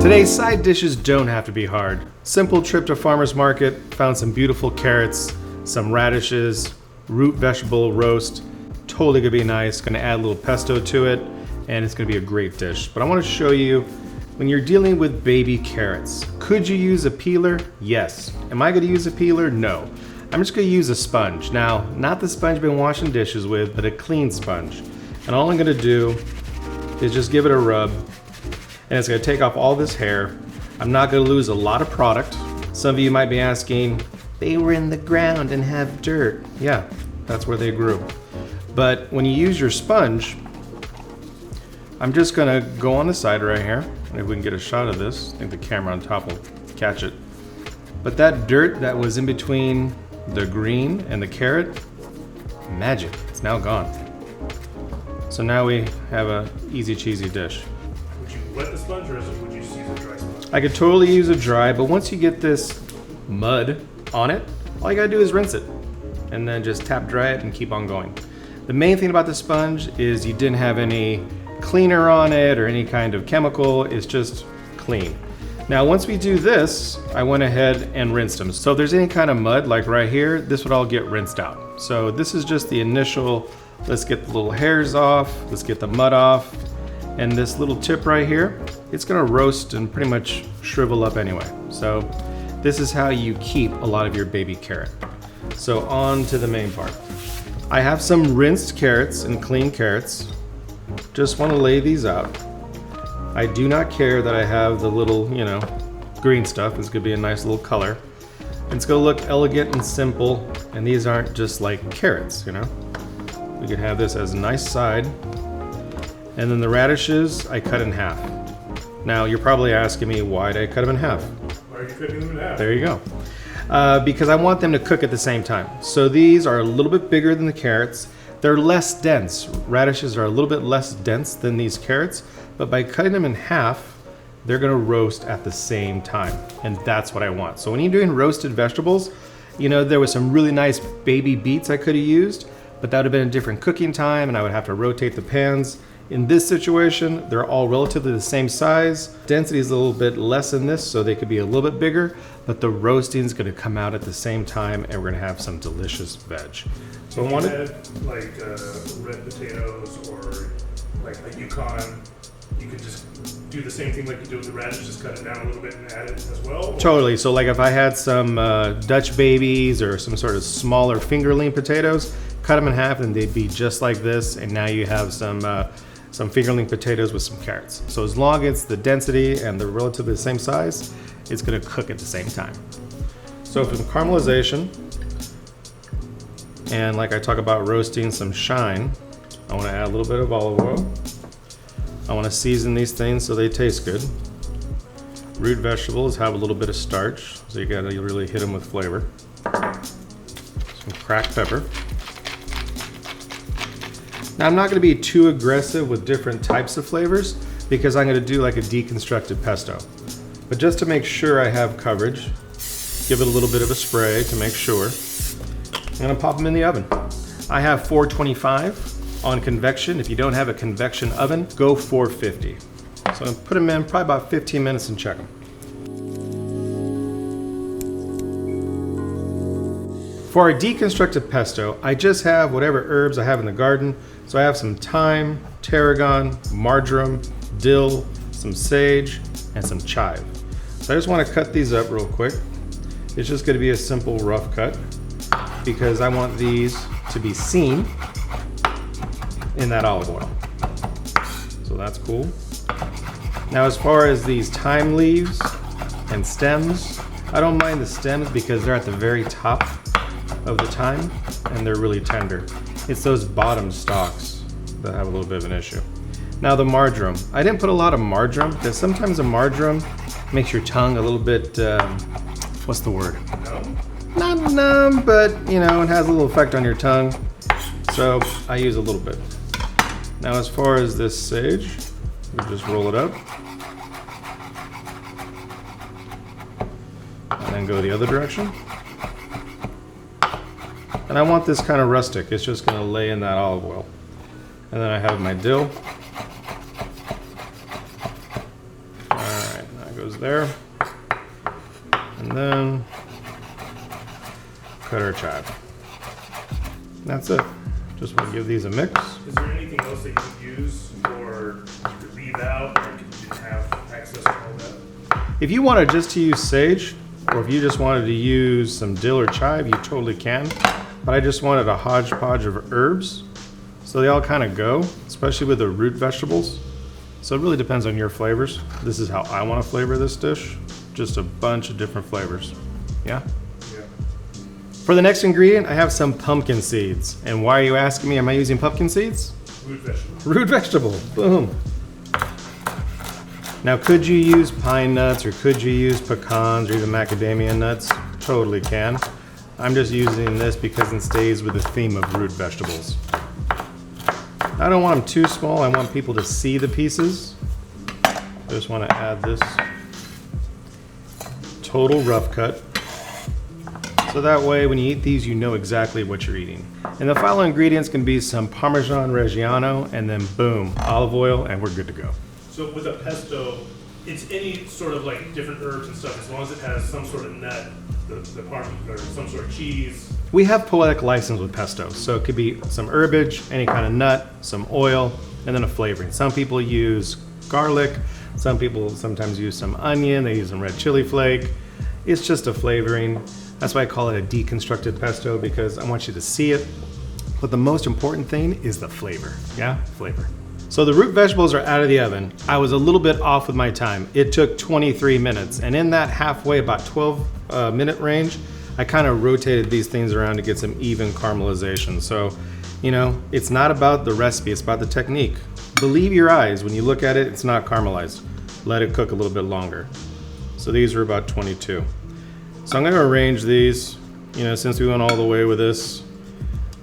Today's side dishes don't have to be hard. Simple trip to farmer's market, found some beautiful carrots, some radishes, root vegetable roast. Totally gonna be nice. Gonna add a little pesto to it, and it's gonna be a great dish. But I wanna show you, when you're dealing with baby carrots, could you use a peeler? Yes. Am I gonna use a peeler? No. I'm just gonna use a sponge. Now, not the sponge I've been washing dishes with, but a clean sponge. And all I'm gonna do is just give it a rub, and it's gonna take off all this hair. I'm not gonna lose a lot of product. Some of you might be asking, they were in the ground and have dirt. Yeah, that's where they grew. But when you use your sponge, I'm just gonna go on the side right here. If we can get a shot of this, I think the camera on top will catch it. But that dirt that was in between the green and the carrot, magic, it's now gone. So now we have a easy cheesy dish. Would you wet the sponge or would you just use a dry sponge? I could totally use a dry, but once you get this mud on it, all you gotta do is rinse it and then just tap dry it and keep on going. The main thing about the sponge is you didn't have any cleaner on it or any kind of chemical. It's just clean. Now once we do this, I went ahead and rinsed them. So if there's any kind of mud, like right here, this would all get rinsed out. So this is just the initial, let's get the little hairs off, let's get the mud off, and this little tip right here, it's gonna roast and pretty much shrivel up anyway. So this is how you keep a lot of your baby carrot. So on to the main part. I have some rinsed carrots and clean carrots. Just wanna lay these out. I do not care that I have the little, green stuff. It's gonna be a nice little color. It's gonna look elegant and simple, and these aren't just like carrots, We could have this as a nice side. And then the radishes, I cut in half. Now, you're probably asking me, why did I cut them in half? Why are you cutting them in half? There you go. Because I want them to cook at the same time. So these are a little bit bigger than the carrots. They're less dense. Radishes are a little bit less dense than these carrots, but by cutting them in half, they're gonna roast at the same time. And that's what I want. So when you're doing roasted vegetables, there was some really nice baby beets I could have used, but that would have been a different cooking time and I would have to rotate the pans. In this situation, they're all relatively the same size. Density is a little bit less in this, so they could be a little bit bigger, but the roasting is gonna come out at the same time and we're gonna have some delicious veg. So I wanted like red potatoes or like a Yukon, you could just do the same thing like you do with the radish, just cut it down a little bit and add it as well? Or? Totally. So like if I had some Dutch babies or some sort of smaller fingerling potatoes, cut them in half and they'd be just like this, and now you have some fingerling potatoes with some carrots. So as long as the density and they're relatively the same size, it's gonna cook at the same time. So for the caramelization, and like I talk about roasting some shine, I wanna add a little bit of olive oil. I wanna season these things so they taste good. Root vegetables have a little bit of starch, so you gotta really hit them with flavor. Some cracked pepper. Now I'm not gonna be too aggressive with different types of flavors because I'm gonna do like a deconstructed pesto. But just to make sure I have coverage, give it a little bit of a spray to make sure. I'm gonna pop them in the oven. I have 425 on convection. If you don't have a convection oven, go 450. So I'm gonna put them in probably about 15 minutes and check them. For our deconstructed pesto, I just have whatever herbs I have in the garden. So I have some thyme, tarragon, marjoram, dill, some sage, and some chive. So I just want to cut these up real quick. It's just going to be a simple rough cut because I want these to be seen in that olive oil. So that's cool. Now as far as these thyme leaves and stems, I don't mind the stems because they're at the very top of the thyme and they're really tender. It's those bottom stalks that have a little bit of an issue. Now the marjoram. I didn't put a lot of marjoram because sometimes the marjoram makes your tongue a little bit, what's the word? Numb? Not numb, but it has a little effect on your tongue. So I use a little bit. Now as far as this sage, we just roll it up. And then go the other direction. And I want this kind of rustic. It's just going to lay in that olive oil. And then I have my dill. Alright, now go goes there. And then cut our chive. That's it. Just want to give these a mix. Is there anything else that you could use or you could leave out, or you didn't have access to all that? If you wanted just to use sage, or if you just wanted to use some dill or chive, you totally can. But I just wanted a hodgepodge of herbs, so they all kind of go, especially with the root vegetables. So it really depends on your flavors. This is how I want to flavor this dish. Just a bunch of different flavors. Yeah? Yeah. For the next ingredient, I have some pumpkin seeds. And why are you asking me, am I using pumpkin seeds? Root vegetable. Root vegetable, boom. Now, could you use pine nuts, or could you use pecans, or even macadamia nuts? Totally can. I'm just using this because it stays with the theme of root vegetables. I don't want them too small. I want people to see the pieces. I just want to add this total rough cut. So that way, when you eat these, you know exactly what you're eating. And the final ingredients can be some Parmesan Reggiano, and then boom, olive oil, and we're good to go. So with a pesto, it's any sort of like different herbs and stuff, as long as it has some sort of nut, the parm, or some sort of cheese. We have poetic license with pesto, so it could be some herbage, any kind of nut, some oil, and then a flavoring. Some people use garlic, some people sometimes use some onion, they use some red chili flake. It's just a flavoring. That's why I call it a deconstructed pesto, because I want you to see it. But the most important thing is the flavor, yeah? Flavor. So the root vegetables are out of the oven. I was a little bit off with my time. It took 23 minutes, and in that halfway, about 12 minute range, I kind of rotated these things around to get some even caramelization. So, you know, it's not about the recipe, it's about the technique. Believe your eyes, when you look at it, it's not caramelized. Let it cook a little bit longer. So these are about 22. So I'm gonna arrange these, you know, since we went all the way with this,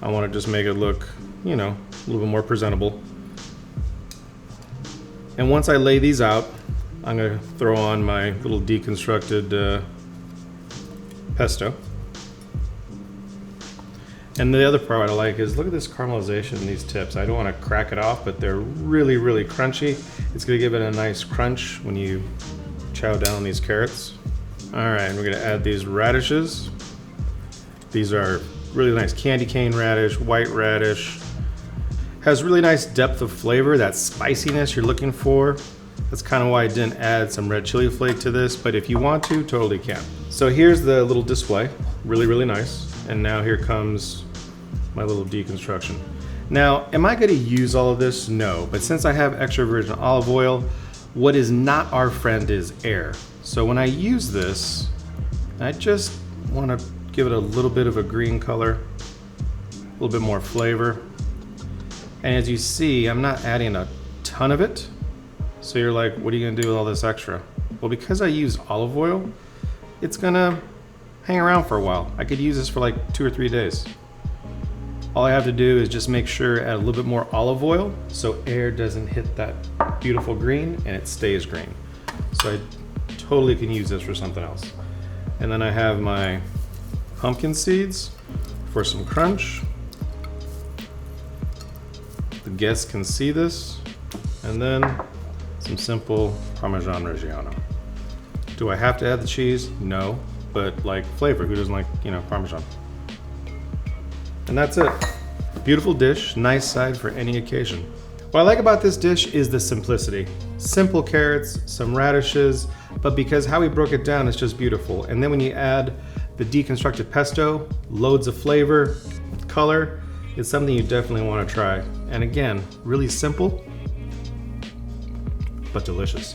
I wanna just make it look, you know, a little bit more presentable. And once I lay these out, I'm gonna throw on my little deconstructed pesto. And the other part I like is, look at this caramelization in these tips. I don't wanna crack it off, but they're really, really crunchy. It's gonna give it a nice crunch when you chow down on these carrots. All right, we're gonna add these radishes. These are really nice candy cane radish, white radish. Has really nice depth of flavor, that spiciness you're looking for. That's kind of why I didn't add some red chili flake to this, but if you want to, totally can. So here's the little display, really, really nice. And now here comes my little deconstruction. Now, am I gonna use all of this? No, but since I have extra virgin olive oil, what is not our friend is air. So when I use this, I just wanna give it a little bit of a green color, a little bit more flavor. And as you see, I'm not adding a ton of it. So you're like, what are you gonna do with all this extra? Well, because I use olive oil, it's gonna hang around for a while. I could use this for like 2 or 3 days. All I have to do is just make sure add a little bit more olive oil so air doesn't hit that beautiful green and it stays green. So I totally can use this for something else. And then I have my pumpkin seeds for some crunch. The guests can see this. And then some simple Parmesan Reggiano. Do I have to add the cheese? No, but like flavor, who doesn't like, you know, Parmesan? And that's it. Beautiful dish, nice side for any occasion. What I like about this dish is the simplicity. Simple carrots, some radishes, but because how we broke it down, it's just beautiful. And then when you add the deconstructed pesto, loads of flavor, color, it's something you definitely want to try. And again, really simple, but delicious.